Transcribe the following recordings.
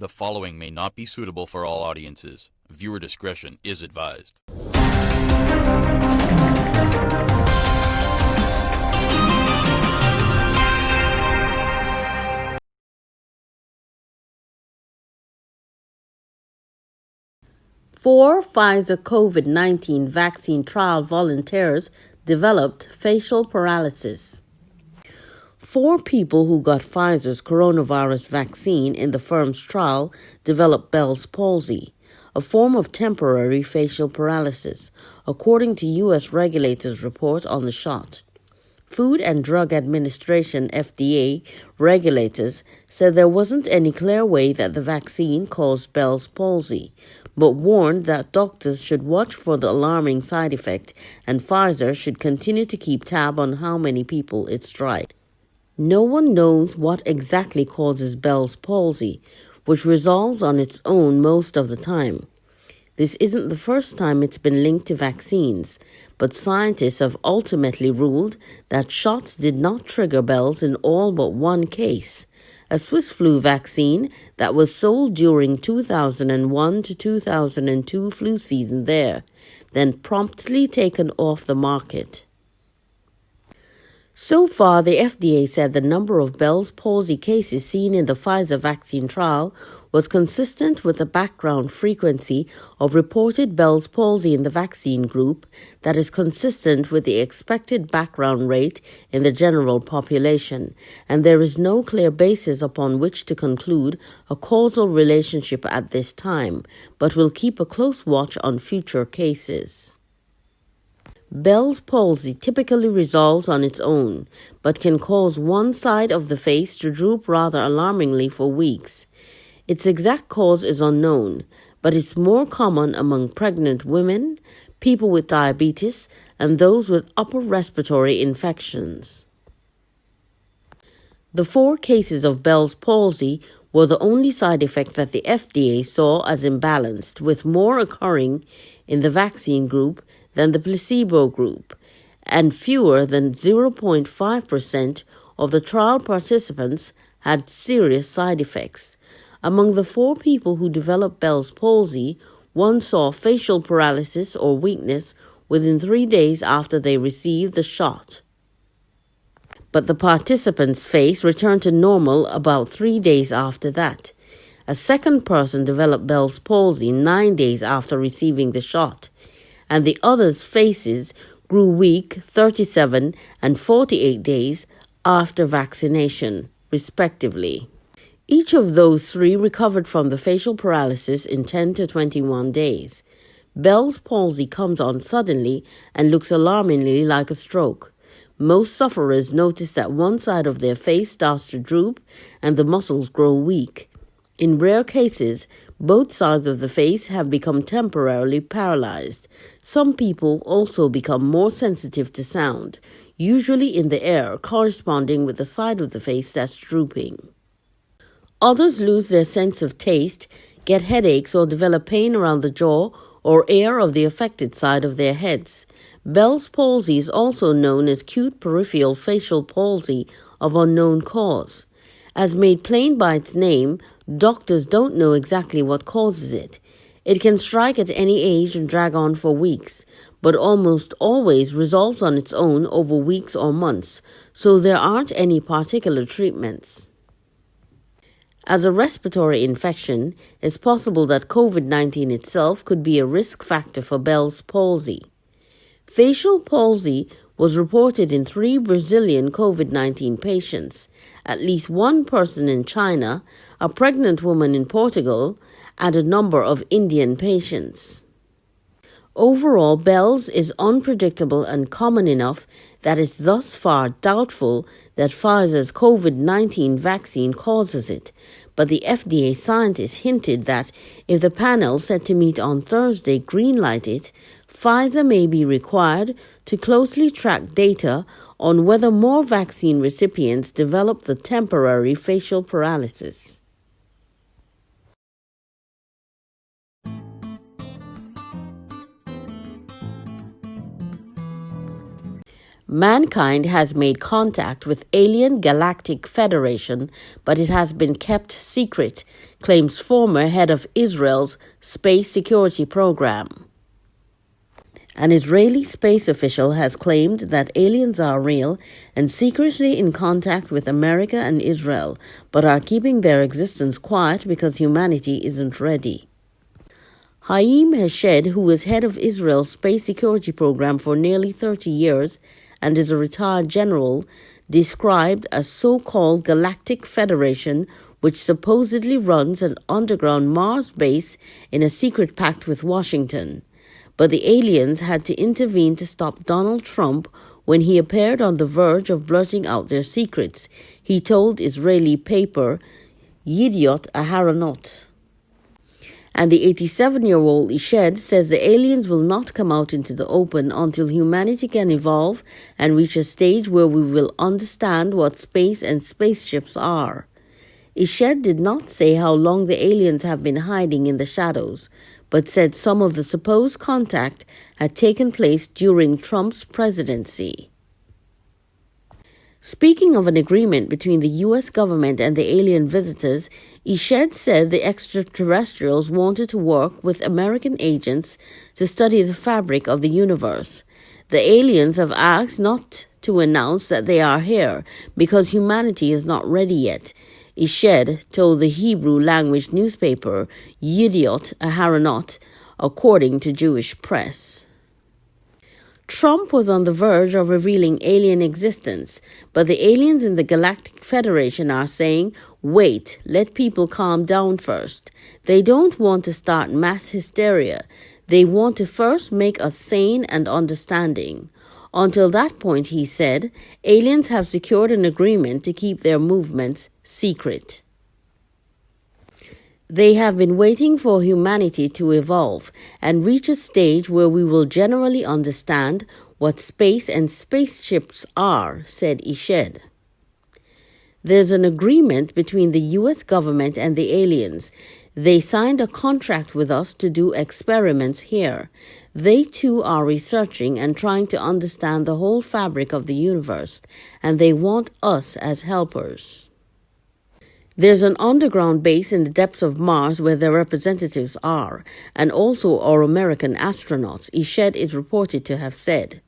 The following may not be suitable for all audiences. Viewer discretion is advised. Four Pfizer COVID-19 vaccine trial volunteers developed facial paralysis. 4 people who got Pfizer's coronavirus vaccine in the firm's trial developed Bell's palsy, a form of temporary facial paralysis, according to U.S. regulators' report on the shot. Food and Drug Administration (FDA) regulators said there wasn't any clear way that the vaccine caused Bell's palsy, but warned that doctors should watch for the alarming side effect and Pfizer should continue to keep tab on how many people it's tried. No one knows what exactly causes Bell's palsy, which resolves on its own most of the time. This isn't the first time it's been linked to vaccines, but scientists have ultimately ruled that shots did not trigger Bell's in all but one case, a Swiss flu vaccine that was sold during 2001 to 2002 flu season there, then promptly taken off the market. So far, the FDA said the number of Bell's palsy cases seen in the Pfizer vaccine trial was consistent with the background frequency of reported Bell's palsy in the vaccine group that is consistent with the expected background rate in the general population, and there is no clear basis upon which to conclude a causal relationship at this time, but will keep a close watch on future cases. Bell's palsy typically resolves on its own, but can cause one side of the face to droop rather alarmingly for weeks. Its exact cause is unknown, but it's more common among pregnant women, people with diabetes, and those with upper respiratory infections. The 4 cases of Bell's palsy were the only side effect that the FDA saw as imbalanced, with more occurring in the vaccine group than the placebo group, and fewer than 0.5% of the trial participants had serious side effects. Among the 4 people who developed Bell's palsy, one saw facial paralysis or weakness within 3 days after they received the shot. But the participant's face returned to normal about 3 days after that. A second person developed Bell's palsy 9 days after receiving the shot, and the others' faces grew weak 37 and 48 days after vaccination, respectively. Each of those 3 recovered from the facial paralysis in 10 to 21 days. Bell's palsy comes on suddenly and looks alarmingly like a stroke. Most sufferers notice that one side of their face starts to droop and the muscles grow weak. In rare cases, both sides of the face have become temporarily paralyzed. Some people also become more sensitive to sound, usually in the air corresponding with the side of the face that's drooping. Others lose their sense of taste, get headaches, or develop pain around the jaw or ear of the affected side of their heads. Bell's palsy is also known as acute peripheral facial palsy of unknown cause. As made plain by its name, doctors don't know exactly what causes it. It can strike at any age and drag on for weeks, but almost always resolves on its own over weeks or months, so there aren't any particular treatments. As a respiratory infection, it's possible that COVID-19 itself could be a risk factor for Bell's palsy. Facial palsy was reported in 3 Brazilian COVID-19 patients, at least 1 person in China, a pregnant woman in Portugal, and a number of Indian patients. Overall, Bell's is unpredictable and common enough that it's thus far doubtful that Pfizer's COVID-19 vaccine causes it, but the FDA scientists hinted that if the panel set to meet on Thursday greenlight it, Pfizer may be required to closely track data on whether more vaccine recipients develop the temporary facial paralysis. Mankind has made contact with alien Galactic Federation, but it has been kept secret, claims former head of Israel's space security program. An Israeli space official has claimed that aliens are real and secretly in contact with America and Israel, but are keeping their existence quiet because humanity isn't ready. Haim Heshed, who was head of Israel's space security program for nearly 30 years and is a retired general, described a so-called Galactic Federation which supposedly runs an underground Mars base in a secret pact with Washington. But the aliens had to intervene to stop Donald Trump when he appeared on the verge of blurting out their secrets, he told Israeli paper Yediot Aharonot. And the 87-year-old Ished says the aliens will not come out into the open until humanity can evolve and reach a stage where we will understand what space and spaceships are. Ished did not say how long the aliens have been hiding in the shadows, but said some of the supposed contact had taken place during Trump's presidency. Speaking of an agreement between the U.S. government and the alien visitors, Ished said the extraterrestrials wanted to work with American agents to study the fabric of the universe. The aliens have asked not to announce that they are here because humanity is not ready yet, Ished told the Hebrew language newspaper Yediot Aharonot, according to Jewish press. Trump was on the verge of revealing alien existence, but the aliens in the Galactic Federation are saying, wait, let people calm down first. They don't want to start mass hysteria. They want to first make us sane and understanding. Until that point, he said, aliens have secured an agreement to keep their movements secret. They have been waiting for humanity to evolve and reach a stage where we will generally understand what space and spaceships are, said Ished. There's an agreement between the U.S. government and the aliens. They signed a contract with us to do experiments here. They too are researching and trying to understand the whole fabric of the universe, and they want us as helpers. There's an underground base in the depths of Mars where their representatives are, and also our American astronauts, Ished is reported to have said.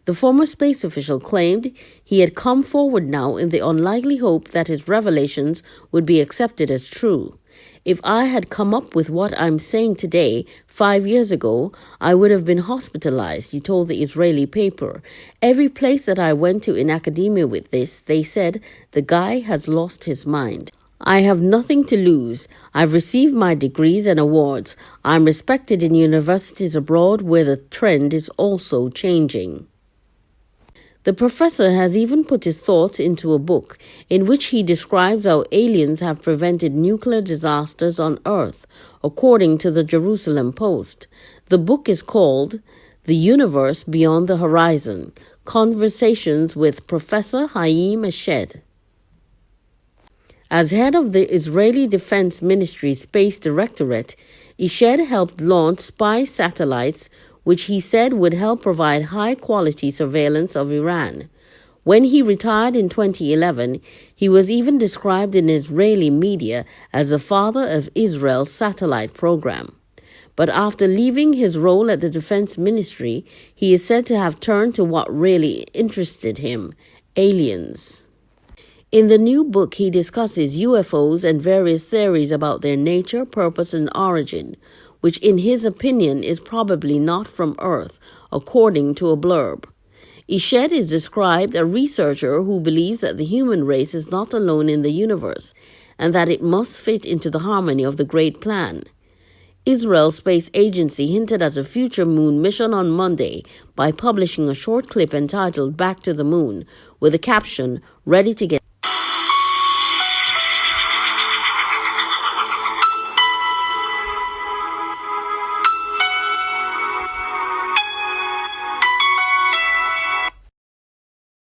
The former space official claimed he had come forward now in the unlikely hope that his revelations would be accepted as true. If I had come up with what I'm saying today, 5 years ago, I would have been hospitalized, he told the Israeli paper. Every place that I went to in academia with this, they said, the guy has lost his mind. I have nothing to lose. I've received my degrees and awards. I'm respected in universities abroad where the trend is also changing. The professor has even put his thoughts into a book in which he describes how aliens have prevented nuclear disasters on Earth, according to the Jerusalem Post. The book is called The Universe Beyond the Horizon, Conversations with Professor Haim Heshed. As head of the Israeli Defense Ministry's Space Directorate, Ished helped launch spy satellites which he said would help provide high-quality surveillance of Iran. When he retired in 2011, he was even described in Israeli media as the father of Israel's satellite program. But after leaving his role at the Defense Ministry, he is said to have turned to what really interested him, aliens. In the new book, he discusses UFOs and various theories about their nature, purpose, and origin, which in his opinion is probably not from Earth, according to a blurb. Ished is described a researcher who believes that the human race is not alone in the universe, and that it must fit into the harmony of the Great Plan. Israel's space agency hinted at a future moon mission on Monday by publishing a short clip entitled Back to the Moon, with a caption, "Ready to get